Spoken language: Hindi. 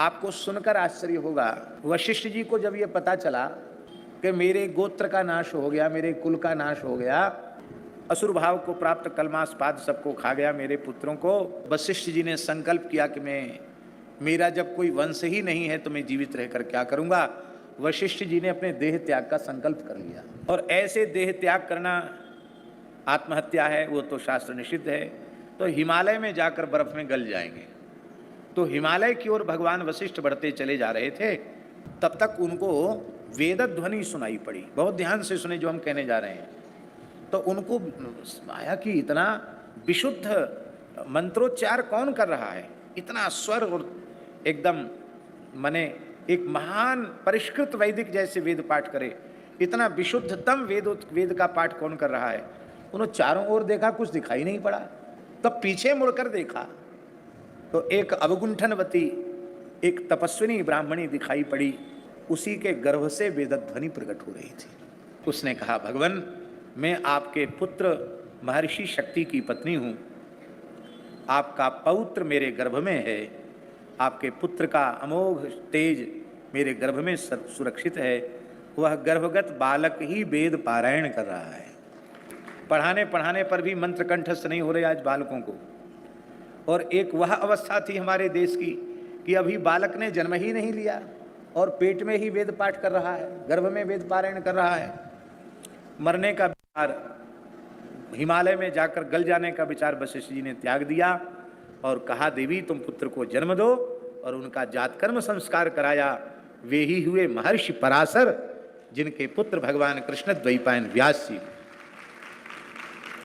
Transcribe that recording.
आपको सुनकर आश्चर्य होगा, वशिष्ठ जी को जब ये पता चला कि मेरे गोत्र का नाश हो गया, मेरे कुल का नाश हो गया, असुर भाव को प्राप्त कलमास्पाद सबको खा गया मेरे पुत्रों को, वशिष्ठ जी ने संकल्प किया कि मेरा जब कोई वंश ही नहीं है तो मैं जीवित रहकर क्या करूंगा। वशिष्ठ जी ने अपने देह त्याग का संकल्प कर लिया, और ऐसे देह त्याग करना आत्महत्या है, वो तो शास्त्र निषिद्ध है। तो हिमालय में जाकर बर्फ में गल जाएंगे। तो हिमालय की ओर भगवान वशिष्ठ बढ़ते चले जा रहे थे, तब तक उनको वेद ध्वनि सुनाई पड़ी। बहुत ध्यान से सुने जो हम कहने जा रहे हैं। तो उनको आया कि इतना विशुद्ध मंत्रोच्चार कौन कर रहा है, इतना स्वर और एकदम माने एक महान परिष्कृत वैदिक जैसे वेद पाठ करे, इतना विशुद्धतम वेद का पाठ कौन कर रहा है। उन्होंने चारों ओर देखा, कुछ दिखाई नहीं पड़ा। तब पीछे मुड़कर देखा तो एक अवगुंठनवती, एक तपस्विनी ब्राह्मणी दिखाई पड़ी। उसी के गर्भ से वेदध्वनि प्रकट हो रही थी। उसने कहा, भगवान मैं आपके पुत्र महर्षि शक्ति की पत्नी हूँ, आपका पौत्र मेरे गर्भ में है, आपके पुत्र का अमोघ तेज मेरे गर्भ में सुरक्षित है। वह गर्भगत बालक ही वेद पारायण कर रहा है। पढ़ाने पढ़ाने पर भी मंत्र कंठस्थ नहीं हो रहे आज बालकों को। और एक वह अवस्था थी हमारे देश की कि अभी बालक ने जन्म ही नहीं लिया और पेट में ही वेद पाठ कर रहा है, गर्भ में वेद पारायण कर रहा है। मरने का विचार, हिमालय में जाकर गल जाने का विचार वशिष्ठ जी ने त्याग दिया और कहा, देवी तुम पुत्र को जन्म दो। और उनका जातकर्म संस्कार कराया। वे ही हुए महर्षि पराशर, जिनके पुत्र भगवान कृष्ण द्वैपायन व्यास जी।